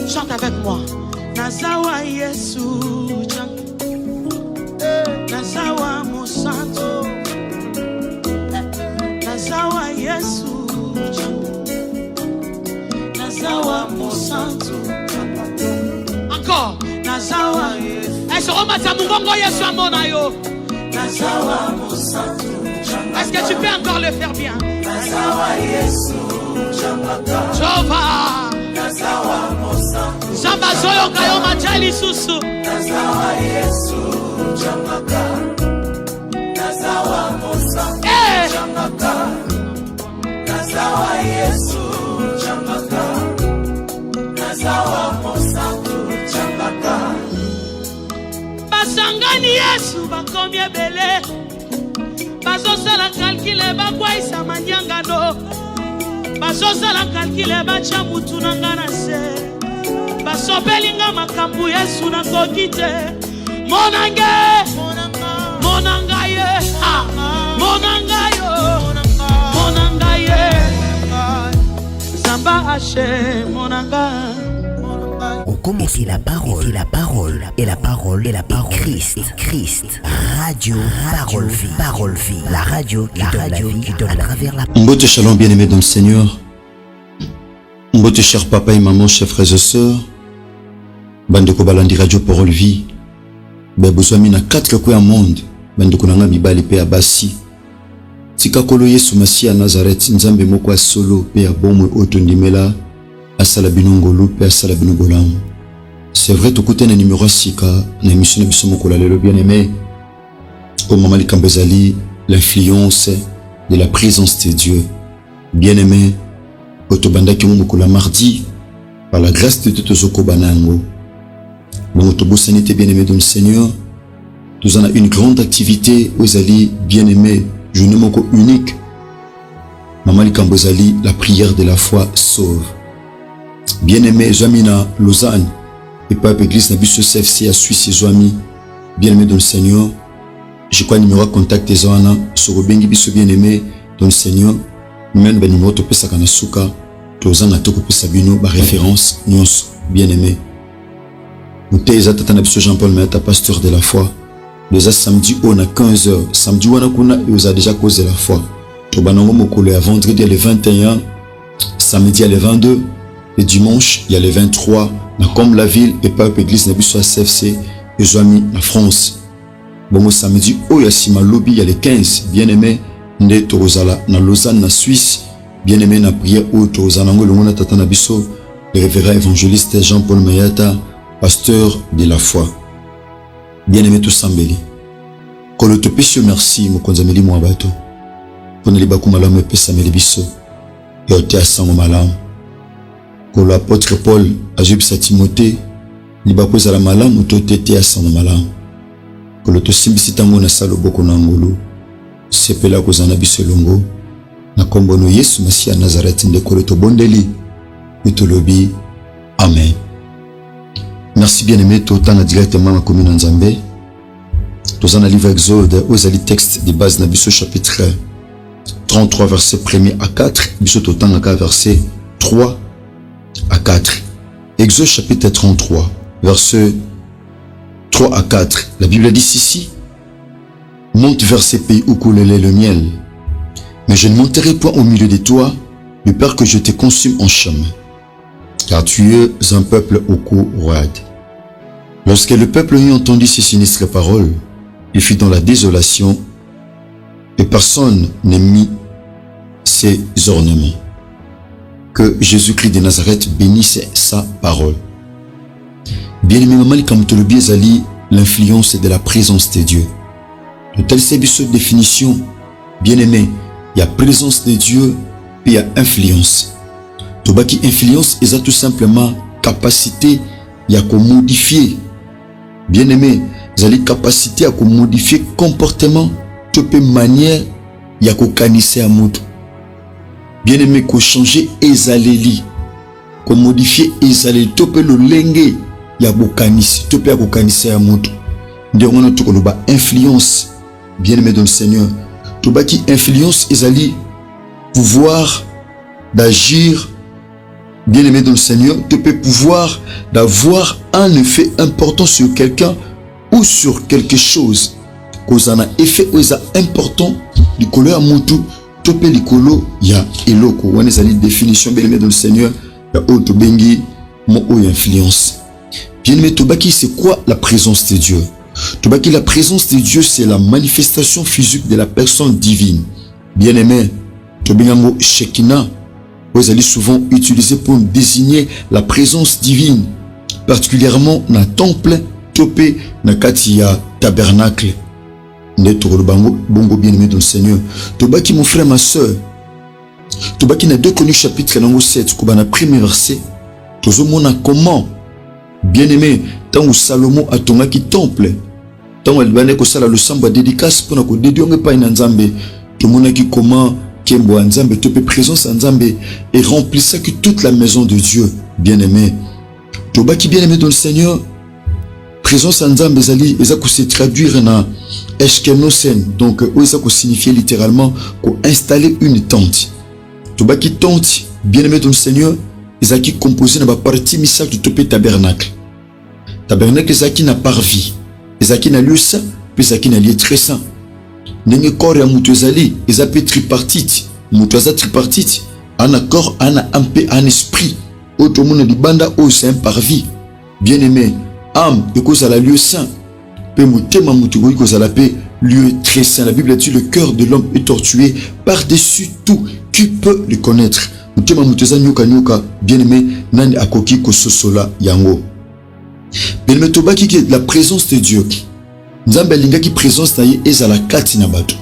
Chante avec moi. Nazawa Yesu, Nazawa Mosanto, Nazawa Yesu, Nazawa Mosanto. Encore. Nazawa Yesu. Est-ce que tu peux encore le faire bien? Jova Zamba Zoyo Kayo Majali Susu Basangani Yesu bakomi ebele bazosala calcule bakwaisa manyangano bazosala calcule bacha mutu na ngana se basobelinga makambu Yesu na kokite monange monangaye monangaye Zamba Haché monanga. Et la parole, et la parole, Christ, radio, parole vie, la radio qui donne à travers la parole. Mbote shalom bien-aimés dans le Seigneur. Mbote cher papa et maman, chers frères et sœurs. Bandeko balandi radio parole vie. Bebozwami na 4 coins du monde. Bandeko nanga mibali pe abasi. Tika kolo Yesu Masia Nazareth nzambe moko solo pe abomwe otondimela asala binongolo pe asala binobolam. C'est vrai, tout côté numéro 6 na émission de Bisomoko lelo bien-aimé. Au moment Kambezali, l'influence de la présence de Dieu. Bien-aimé, Otobanda ki la mardi par la grâce de Dieu Zoko Banango. Bon Otobosanité bien-aimé dans le Seigneur. Nous en a une grande activité aux alliés bien-aimés, journée moko unique. Maman Kambezali, la prière de la foi sauve. Bien-aimé, Jamina Lausanne. Et Pape Église Nabiso CFC à Suisse et amis bien-aimés dans le Seigneur. Je crois numéro contact des Zoana sur Bengi Biso bien-aimé dans le Seigneur. Même ben numéro to pesa kana suka to zanga to ko pesa bino ba référence nyos bien-aimé. Muteza tata Nabiso Jean-Paul Mayata pasteur de la foi. Déjà samedi on a 15h. Samedi on a kuna et vous a déjà causé la foi. To banango mokolo à vendredi le 21, samedi le 22 et dimanche il y a le 23. Comme la ville et Pape Église Nabiso CFC et Joami en France. Bon samedi, oh yasima lobby il y a les 15 bien-aimés Nde Torozala na Lausanne na Suisse bien-aimé na prière au Torozala ngolo mona tata Nabiso le révérend évangéliste Jean-Paul Mayata pasteur de la foi. Bien-aimé tout sambeli. Kolotopesio merci mokonzameli mo abato. Pone libaku malamu pesa melibiso. Et ote asango malamu. Pour l'apôtre Paul a jubisa Timothée, libako zala malamu to tete asama malamu. Pour le tosimbisi tango na salo boko na ngolo, sepela ko zana bisolongo, na kombono Yesu Masia Nazareth ndekolo to bondeli, utolobi, amen. Merci bien-aimé, tout temps directement à commune Nzambe. Tous en livre Exode, aux ali texte de base na biso chapitre 33 verset 1er à 4, biso tout temps à verset 3 à 4. Exode chapitre 33, versets 3 à 4. La Bible dit ici, monte vers ces pays où coule le miel, mais je ne monterai point au milieu de toi, de peur que je te consume en chemin, car tu es un peuple au cou roide. Lorsque le peuple eut entendu ces sinistres paroles, il fut dans la désolation, et personne ne mit ses ornements. Que Jésus-Christ de Nazareth bénisse sa parole. Bien-aimé, maman, comme tu le biais ali, l'influence de la présence de Dieu. De telle définition, bien-aimé, il y a présence de Dieu, puis il y a influence. Tout bas qui influence, il y a tout simplement capacité, il y a qu'on modifier. Bien-aimé, vous avez capacité à modifier comportement, toute manière, il y a qu'on canisser à moto. Bien-aimé, qu'on changer ezaleli, qu'on modifier ezaleli, tope le lengue, ya bokanisi, tope ya bokanisi à moto. On a tout influence, bien-aimé dans le Seigneur. Tout qui influence ezali, pouvoir d'agir bien-aimé dans le Seigneur, tu peux pouvoir d'avoir un effet important sur quelqu'un ou sur quelque chose. Cause un effet ou important, du color à moutou, tu peux le colo, il y a eloko. On est à la définition, bien-aimé dans le Seigneur, il y a autre bengi, mon influence. Bien-aimé, Tobaki, c'est quoi la présence de Dieu? Tobaki, la présence de Dieu, c'est la manifestation physique de la personne divine. Bien-aimé, Tobengango Shekinah, vous allez souvent utiliser pour désigner la présence divine, particulièrement dans le temple, topé, dans le tabernacle. Bongo bien-aimé dans le Seigneur. Tobaki, mon frère, ma soeur, Tobaki, dans 2 Chroniques chapitre 7, dans le premier verset, tozomona comment, bien-aimé, tant que Salomon a tongaki temple, tant que Albané ko sala le samba dédicace pour que dédier pas une nzambe, tomonaki comment Kembo Nzambe, tu peux présence Nzambe et remplissait que toute la maison de Dieu, bien-aimé. Tobaki bien-aimé dans le Seigneur, présence Nzambe zali, et ça se traduire dans Eshkenosen, donc ça signifie littéralement qu'on installer une tente. Tobaki tente, bien-aimé dans le Seigneur, ils ont composé dans la partie missale du topé tabernacle. Tabernacle, ils ont parvis, ils ont lieu saint, puis ils ont lieu très saint. Nenge corps ya mutu ezali ezape tripartite mutu aza tripartite ana corps ana ampe un esprit autre monde libanda o c'est un parvis bien aimé âme et cause à la lieu saint pe mutema mutu ko kozala pe lieu très saint. La Bible dit le cœur de l'homme est tortué par-dessus tout, qui peut le connaître? Mutema mutu za nyoka nyoka bien aimé nani akoki ko sosola yango. Bien aimé tobaki que la présence de Dieu Nzambe lingaki présence na ye ezala kati na bato.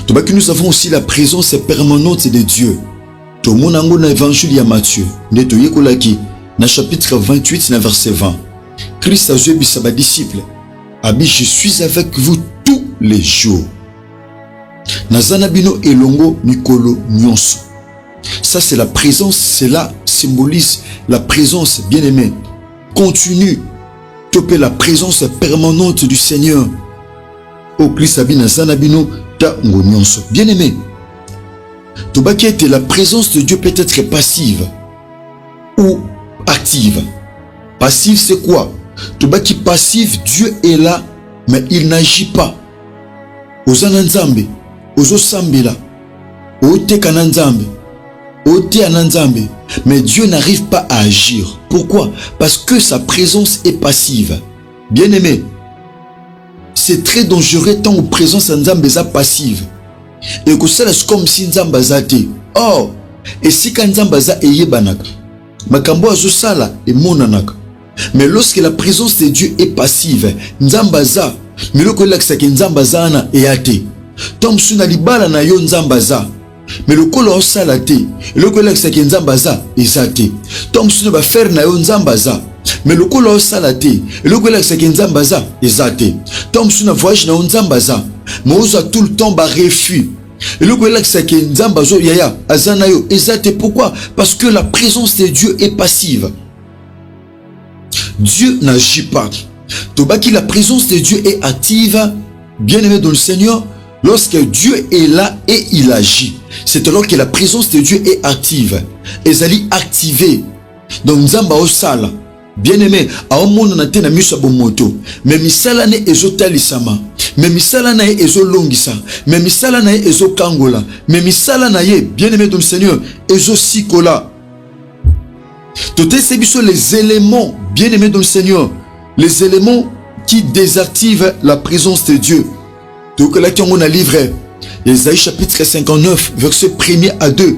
Tobaki nous avons aussi la présence permanente de Dieu. Tomona ngo na évangile ya Matthieu, ndeto yekolaki na chapitre 28 na verset 20. Christ a dit à ses disciples, abi je suis avec vous tous les jours. Nazana bino elongo mikolo nyonso. Ça c'est la présence, cela symbolise la présence bien-aimée continue. Topé la présence permanente du Seigneur. Au Christ abina zanabino ta ngonyonso. Bien-aimé, tobaki était la présence de Dieu peut être passive ou active. Passive c'est quoi? Tobaki passive, Dieu est là mais il n'agit pas. Ozana nzambe, ozo sambela, ote kananzambe, ote ananzambe. Mais Dieu n'arrive pas à agir. Pourquoi? Parce que sa présence est passive. Bien-aimé, c'est très dangereux tant que présence Nzambe est passive. Et que c'est comme si Nzambe est. Oh, et si Nzambe est yebanaka, makambo azo sala et monanaka. Mais lorsque la présence de Dieu est passive, Nzambe est. Mais le collègue c'est que Nzambe est ate. Tom suna libala na yo Nzambe est. Mais le colo salate, le collègue c'est que Nzambaza ezate. Tom sunu va faire na yo Nzambaza. Mais le colo salate, le collègue c'est que Nzambaza ezate. Tom sunu voyage na Nzambaza. Mais oza tout le temps ba refus. Et le collègue c'est que Nzambazo yaya azana yo ezate. Pourquoi? Parce que la présence de Dieu est passive. Dieu n'agit pas. Tobaki la présence de Dieu est active, bien-aimé dans le Seigneur. Lorsque Dieu est là et il agit, c'est alors que la présence de Dieu est active. Ezali activée. Donc Nzamba osala. Bien-aimé, a omono na te na miso bomoto. Mais misala ne ezotalisama. Mais misala na ye ezolongisa. Mais misala na ye ezokangola. Mais misala na ye, bien-aimé dans le Seigneur, ezosikola. Toutes ces biso les éléments, bien-aimé dans le Seigneur, les éléments qui désactivent la présence de Dieu. Donc là, on a livré Ésaïe chapitre 59, verset 1er à 2.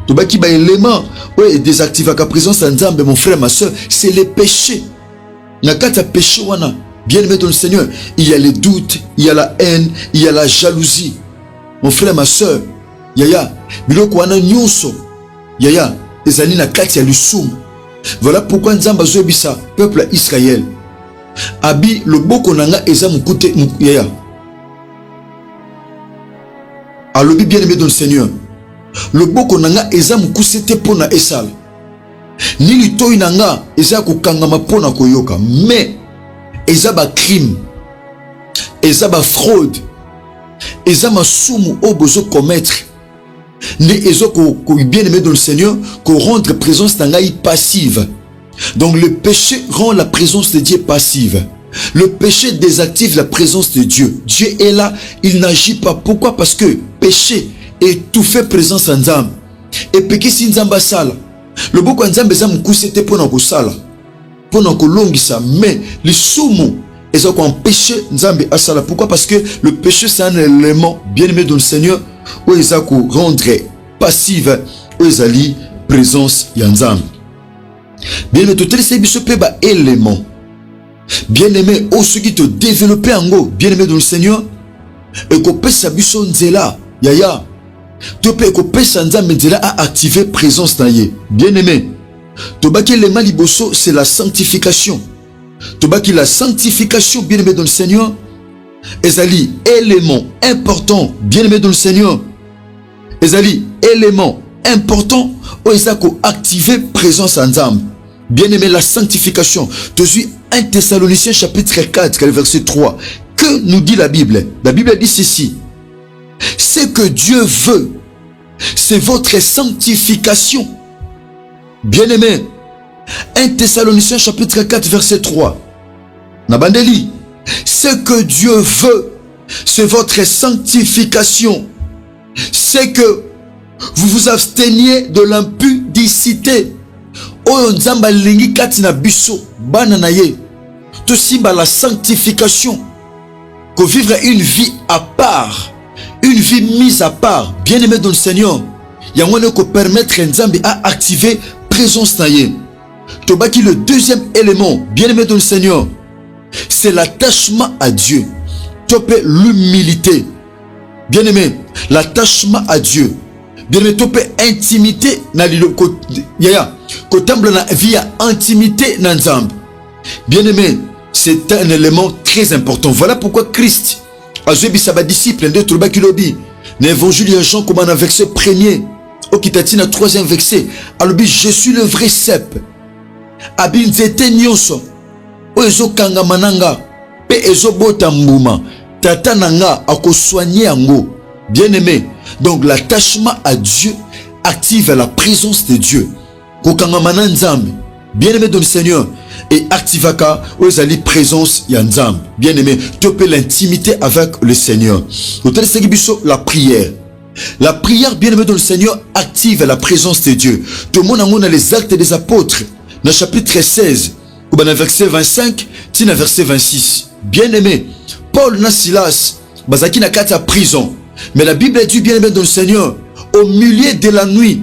Tobaki ba élément, ouais, désactive la présence d'Nzambe, mon frère, ma soeur, c'est les péchés. Nakata péché wana, bien aimé dans le Seigneur, il y a les doutes, il y a la haine, il y a la jalousie. Mon frère, ma soeur, yaya, biloko wana nyonso, yaya, ezali na kati ya lusum. Voilà pourquoi Nzamba zobisa peuple Israël. Abi loboko nanga eza mukute yaya. Alors bien aimé dans le Seigneur, le boko nanga eza mukusete pona esal. Ni litoi nanga eza kokangama pona koyoka, mais eza ba crime, eza ba fraude, eza masumu o bozo commettre. bien aimé dans le Seigneur, qu'on rendre présence tangaï passive. Donc le péché rend la présence de Dieu passive. Le péché désactive la présence de Dieu. Dieu est là, il n'agit pas. Pourquoi? Parce que péché étouffait présence en Nzambe. Et péché si Nzamba sala. Le beaucoup Nzambe zam kusete pour nous sala. Pour nous longisa. Mais le sumo est un péché Nzambe asala. Pourquoi? Parce que le péché c'est un élément bien aimé dans le Seigneur où il a rendre passive où il a présence Nzambe. Bien aimé, tout le élément. Bien aimé, au ce qui te développer en go, bien aimé dans le Seigneur, et qu'on peut s'abusser nzela, yaya, tu peux qu'on peut s'anzambe nzela à activer présence dans yé. Bien aimé, tu baki le maliboso, c'est la sanctification. Tu baki la sanctification, bien aimé dans le Seigneur, ezali élément important, bien aimé dans le Seigneur, ezali élément important, où ils ont activé présence en Nzambe. Bien aimé, la sanctification. Tu suis 1 Thessaloniciens chapitre 4, verset 3. Que nous dit la Bible? La Bible dit ceci. Ce que Dieu veut, c'est votre sanctification. Bien aimé, 1 Thessaloniciens chapitre 4, verset 3. Nabandeli. Ce que Dieu veut, c'est votre sanctification. C'est que vous vous absteniez de l'impudicité. Oyo nzamba lingi kati na biso bana na ye to simba la sanctification, que vivre une vie à part, une vie mise à part, bien aimé dans le Seigneur, yangone ko permettre nzambe à activer présence na ye. To baki le deuxième élément, bien aimé dans le Seigneur, c'est l'attachement à Dieu. Topé l'humilité, bien aimé, l'attachement à Dieu. Bien aimé, topé intimité na lilo yaya. Kotamble na vie à intimité na Nzambe. Bien aimé, c'est un élément très important. Voilà pourquoi Christ a joué sa disciple de Trouba Kilobi. L'évangile de Jean, comme on a verset premier, au Kitatina, troisième verset. Alors, je suis le vrai cep. Abin zete nyonso. O ezo kanga mananga. Pe ezo bota mbuma. Tata nanga ako soigner ango. Bien aimé. Donc, l'attachement à Dieu active la présence de Dieu. Bien aimé dans le Seigneur, et activaka où ils présence yanzam. Bien aimé, tu peux l'intimité avec le Seigneur. La prière. La prière, bien aimé dans le Seigneur, active la présence de Dieu. Tout le monde a les actes des apôtres. Dans le chapitre 16, ou dans le verset 25, dans le verset 26. Bien aimé, Paul na Silas, bazaki na kata prison. Mais la Bible dit bien aimé dans le Seigneur, au milieu de la nuit,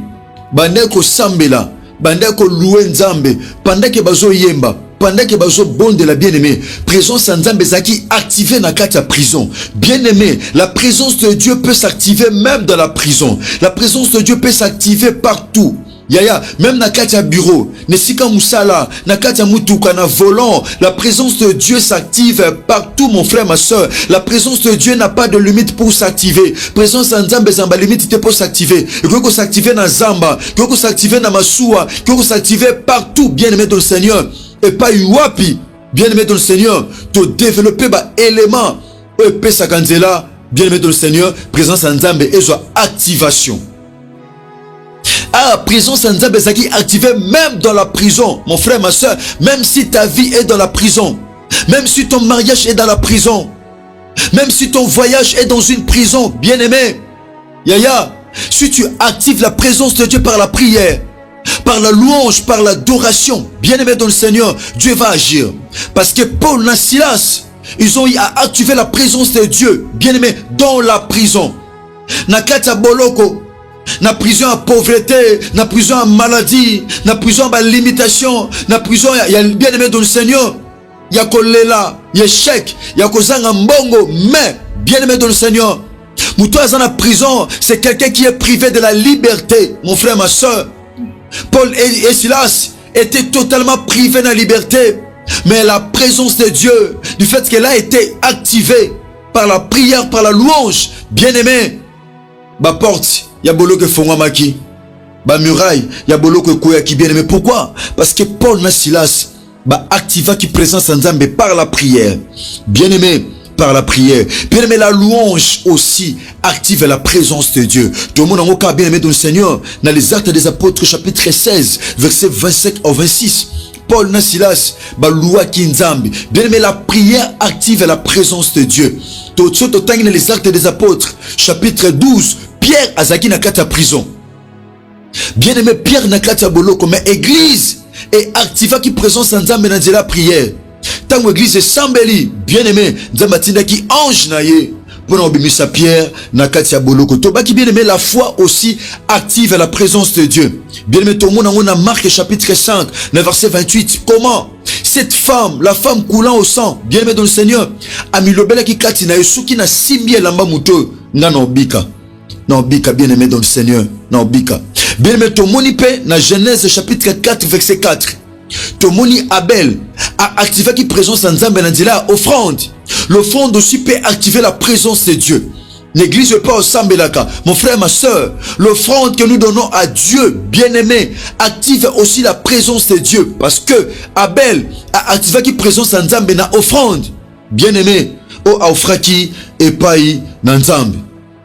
bandeko sambela. Bandeko loué Nzambe, pendant que bazo yemba, pendant que bazo bonde la bien-aimé, présence Nzambe zaki activée dans la prison. Bien-aimé, la présence de Dieu peut s'activer même dans la prison. La présence de Dieu peut s'activer partout. Yaya, même na katia bureau, nesika musala, na katia mutuka na volant, la présence de Dieu s'active partout, mon frère, ma soeur. La présence de Dieu n'a pas de limite pour s'activer. Présence en Nzambe zamba limite pour s'activer. Il faut s'activer dans Zamba, il faut s'activer dans Massoua, il faut s'activer partout, bien aimé dans le Seigneur. Et pas yuapi, bien aimé dans le Seigneur, te développer bah élément, et pesa kanzela, bien aimé dans le Seigneur, présence en Nzambe et soit activation. Ah, présence en Nzambe qui activée même dans la prison, mon frère, ma soeur, même si ta vie est dans la prison, même si ton mariage est dans la prison, même si ton voyage est dans une prison, bien aimé, yaya, si tu actives la présence de Dieu par la prière, par la louange, par l'adoration, bien aimé dans le Seigneur, Dieu va agir. Parce que Paul et Silas, ils ont eu à activer la présence de Dieu, bien aimé, dans la prison. Nakata boloko, na prison à pauvreté, na prison à maladie, na prison à limitation, na prison il y a bien aimé dans le Seigneur, il y a kolela, il y a chèque, il y a kozanga mbongo, mais bien aimé dans le Seigneur, moutoua dans la prison, c'est quelqu'un qui est privé de la liberté, mon frère, ma soeur. Paul et Silas étaient totalement privés de la liberté, mais la présence de Dieu, du fait qu'elle a été activée par la prière, par la louange, bien aimé, ma porte. Il y a bolo que Fongwamaki, ba muraille, il y a bolo que Koyaki bien aimé. Pourquoi? Parce que Paul et Silas ba activa qui présence en Nzambe par la prière. Bien aimé, par la prière. Bien aimé, la louange aussi active la présence de Dieu. Tout le monde en cas bien aimé dans le Seigneur. Dans les Actes des Apôtres chapitre 16 verset 27 au 26. Paul na Silas balua kinzambi. Bien aimé, la prière active la présence de Dieu. Tout dans les Actes des Apôtres chapitre 12, Pierre azaki na kata prison. Bien aimé, Pierre na kata boloko, mais église et activa qui présence en Nzambe na la prière. Tant que l'église sambeli, bien aimé, Nzambe tinda ki ange na ye pour obimisa Pierre na kata boloko. To baki bien aimé, la foi aussi active la présence de Dieu. Bien aimé, tout le monde on a Marc chapitre 5, le verset 28. Comment cette femme, la femme coulant au sang, bien aimé dans le Seigneur, a mis le bel qui kati na yesuki na simbi lamba muto na bika. Non, bika, bien aimé dans le Seigneur. Non, bika. Bien aimé, Tomoni P, dans Genèse chapitre 4, verset 4. Tomoni Abel a activé qui présence en Nzambe Nandila offrande. L'offrande aussi peut activer la présence de Dieu. L'église n'est pas au Sambelaka. Mon frère, ma soeur, l'offrande que nous donnons à Dieu, bien aimé, active aussi la présence de Dieu. Parce que Abel a activé qui présence en Nzambe na offrande. Bien aimé, o aufraki et paï Nzambe.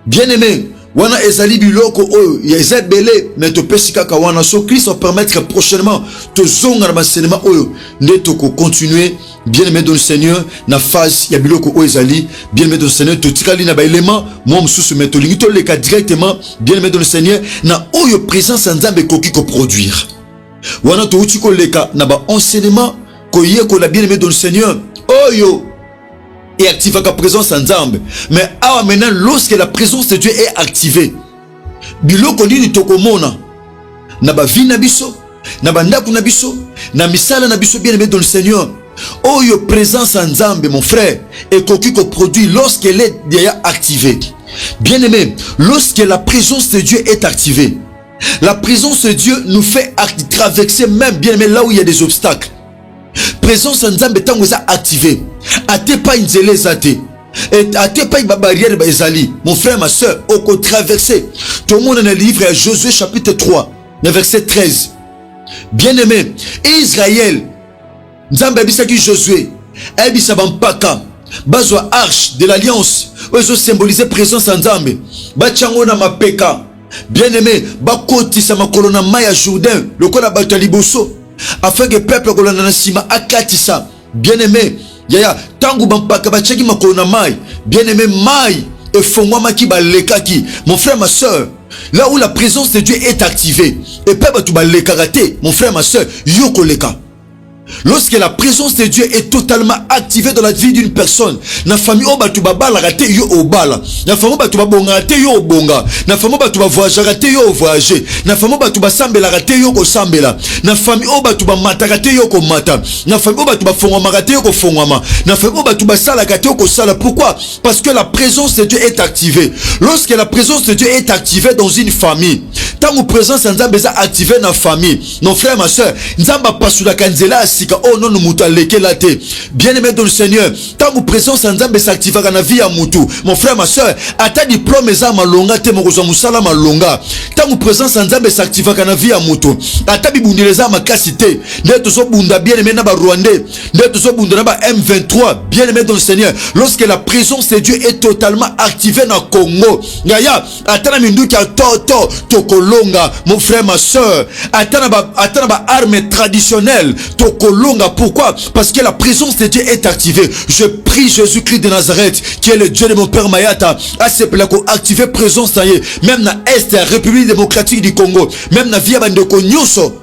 Bien aimé, wana ezali biloko oyo ya ezabele mais to pesika ka wana so Christ va permettre prochainement to zonga na enseignement oyo ndeto ko continuer bien aimé dans le Seigneur na phase ya biloko oyo ezali bien aimé dans le Seigneur to tikali na ba élément moi mususu mais to lingi to leka directement bien aimé dans le Seigneur na oyo présence Nzambe koki ko produire wana to uti ko leka na ba enseignement ko yeko la bien aimé dans le Seigneur oyo et active la présence en Nzambe. Mais maintenant, lorsque la présence de Dieu est activée, biloko nini tokomona na ba vie na biso, na ba ndaku na biso, na misala na biso bien aimé dans le Seigneur. Oh yo présence en Nzambe mon frère et koki ko produit lorsqu'elle est déjà activée. Bien aimé, lorsque la présence de Dieu est activée, la présence de Dieu nous fait traverser même bien aimé là où il y a des obstacles. Présence en Nzambe tango za activé. Ate pas une zélé zate. Et ate pas une barrière ba ezali. Mon frère, ma soeur, au ko traverser. Tout le monde dans le livre à Josué chapitre 3, le verset 13. Bien aimé, Israël, Nzambe bisaki Josué, ebisa bampaka, bazwa arche de l'alliance, ozo symboliser présence en Nzambe. Ba chango na mapeka. Bien aimé, ba koti sa makolo na maya Jourdain, lokola bato liboso. Afin que le peuple kolanda akatisa. Bien aimé, yaya tangu bampaka bachaki makolo na mai. Bien aimé, mai et fongwama ki balekaki. Mon frère, ma soeur, là où la présence de Dieu est activée, et peuple tu balekaraté, mon frère, ma soeur, yoko leka. Lorsque la présence de Dieu est totalement activée dans la vie d'une personne, na famille oba tu babala raté yo obala, na famille oba tu babonga raté yo obonga, na famille oba tu bavoyager raté yo voyager, na famille oba tu basambela raté yo ko sambela, na famille oba tu bamata raté yo ko mata, na famille oba tu bafongwama raté yo ko fongwama, na famille oba tu basala raté yo ko sala. Pourquoi? Parce que la présence de Dieu est activée. Lorsque la présence de Dieu est activée dans une famille, tant que présence de Dieu est activée dans la famille, nos frères, ma soeur, Nzamba pasula kanzela. Oh non, nous muta leke la te. Bien aimé dans le Seigneur, tant que présence en Nzambe s'active dans la vie à mutu. Mon frère, ma soeur, ata diplôme eza malonga te mokozo musala malonga. Tant que présence en Nzambe s'active dans la vie à mutu. Ata bibundeleza makasite. Ndeto so bunda bien aimé na ba Rwandais. Ndeto so bunda na ba M23. Bien aimé dans le Seigneur, lorsque la présence de Dieu est totalement activée dans le Congo. Yaya, ata na minduki ya toto tokolonga. Mon frère, ma soeur, ata na ba arme traditionnelle tokolonga. Pourquoi? Parce que la présence de Dieu est activée. Je prie Jésus-Christ de Nazareth, qui est le Dieu de mon père Mayata, à ce plat activer présence dans même dans l'Est, la République démocratique du Congo, même dans Via Bandeko Nyoso,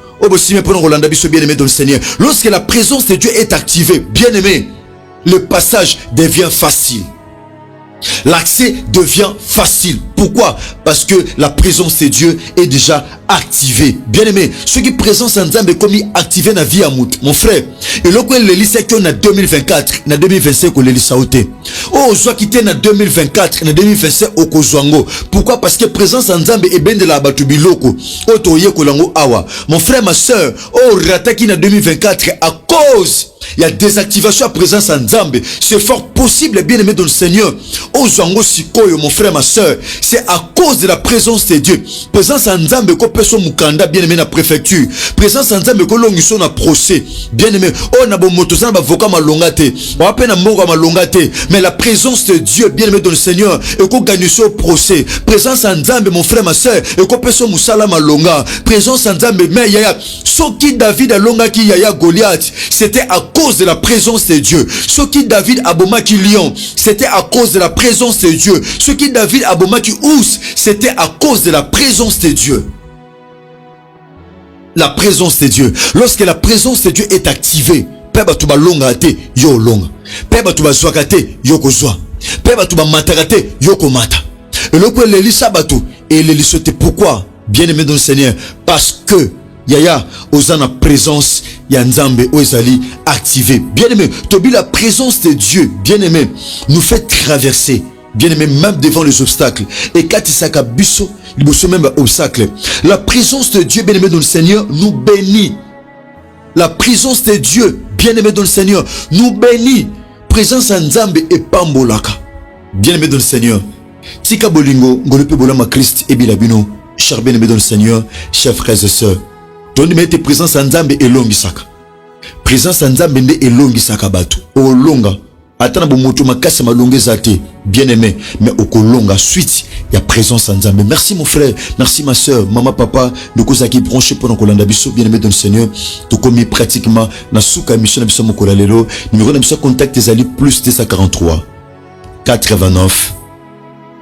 bien aimé dans le Seigneur. Lorsque la présence de Dieu est activée, bien aimé, le passage devient facile. L'accès devient facile. Pourquoi? Parce que la présence de Dieu est déjà activée. Bien aimé, ceux qui présence en Nzambe comme activé na vie à mout. Mon frère, et là quand l'élit c'est qu'on a 2024, na 2025 qu'on l'élit sauté. Oh, soit quitté na 2024, na 2025 au Kozwango. Pourquoi? Parce que présence en Nzambe est ben de la batubiloko. Oh, toye kolango awa. Mon frère, ma soeur, oh, rataki na 2024 à cause il y a désactivation à présence en Nzambe. C'est fort possible, bien aimé dans le Seigneur. Oh, Zango Sikoyo, mon frère, ma soeur. c'est à cause de la présence de Dieu. Présence en Nzambe ko peso mukanda bien aimé na préfecture. Présence en Nzambe ko longiso na procès. Bien aimé, oh na bo moto za ba avocat malongate. Ba pe na mongo malongate. Mais la présence de Dieu bien aimé dans le Seigneur et ko gagner au procès. Présence en Nzambe mon frère ma sœur et ko peso musala malonga. Présence en Nzambe mais yaya soki David alonga ki yaya Goliath, c'était à cause de la présence de Dieu. Soki David aboma ki lion, c'était à cause de la présence de Dieu. Soki David aboma ki ours, c'était à cause de la présence de Dieu. La présence de Dieu. Lorsque la présence de Dieu est activée, peba tuba longa te yo longa. Peba tuba zwaka te yo ko zwa. Peba tuba mataka te yo ko mata. Et le point l'eli sabatu et l'eli sote pourquoi? Bien aimé dans le Seigneur, parce que yaya osana présence ya Nzambe ozali activé. Bien aimé, tobi la présence de Dieu, bien aimé, nous fait traverser. Bien aimé, même devant les obstacles. Et quand il s'aka biso, il bosse même obstacle. La présence de Dieu, bien aimé dans le Seigneur, nous bénit. La présence de Dieu, bien aimé dans le Seigneur, nous bénit. Présence en Nzambe et pambolaka. Bien aimé dans le Seigneur. Tika bolingo, ngolope bolama Christ et bilabino. Cher bien aimé dans le Seigneur, chers frères et sœurs. Ton numéro de présence en Nzambe et longisaka. Présence en Nzambe et longisaka batu. O longa. Atana bomoto makasi malonge zate. Bien aimé, mais au kolonga suite, il y a présence en Nzambe. Merci mon frère, merci ma soeur, maman, papa, nous causa qui branché pendant kolanda biso, bien aimé dans le Seigneur. Tout comme pratiquement na souka mission biso mokola lelo. Numéro de contact des alliés plus 243 89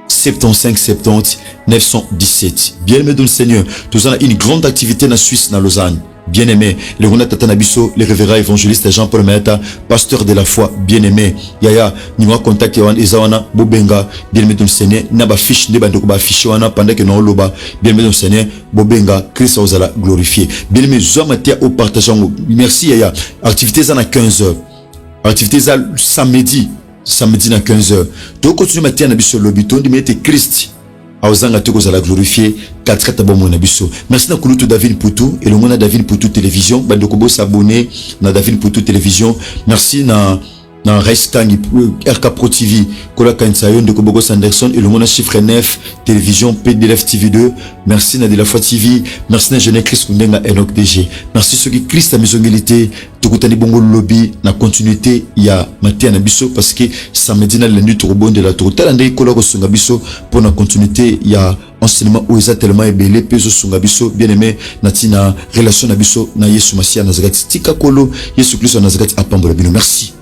75 70 917. Bien aimé dans le Seigneur, nous avons une grande activité dans la Suisse, dans Lausanne. Bien aimé, le Rona Tatanabiso, le révérend évangéliste Jean-Paul Maeta, pasteur de la foi, bien aimé. Yaya, nous avons contacté Ezawana, Bobenga, bien aimé dans le Seigneur. Naba fiche, ne bandoko ba fiche wana pendant que nous loba, bien aimé dans le Seigneur. Bobenga, Christ Ozala glorifié. Bien aimé, Zoamatia au partageant. Merci Yaya. Activité à 15h. Activité à samedi à 15h. Tu continues matin à biso lobiton de mettre Christ. Aozanga te kozala glorifié 4 tabamo na biso. Merci na kulutu David Poutou et le monde David Poutou télévision. Bando kobo s'abonner na David Poutou télévision. Merci na Rice Kangi RK Pro TV Kola Kansayon de Kobogo Sanderson et le monde chiffre 9 télévision PDLF TV2. Merci na de la foi TV. Merci na Jeune Christ Kundenga Enoch DG. Merci ceux qui Christ a mesongilité. Tokutani bongo lobby na continuité ya matin na biso parce que samedi na lundi to rebonde la to talande kola ko sunga biso pour na continuité ya enseignement où ils ont tellement ébélé peso sunga biso bien aimé natina relation na biso na Yesu Masia Nazareth tika kolo Yesu Christ Nazareth apambola bino. Merci.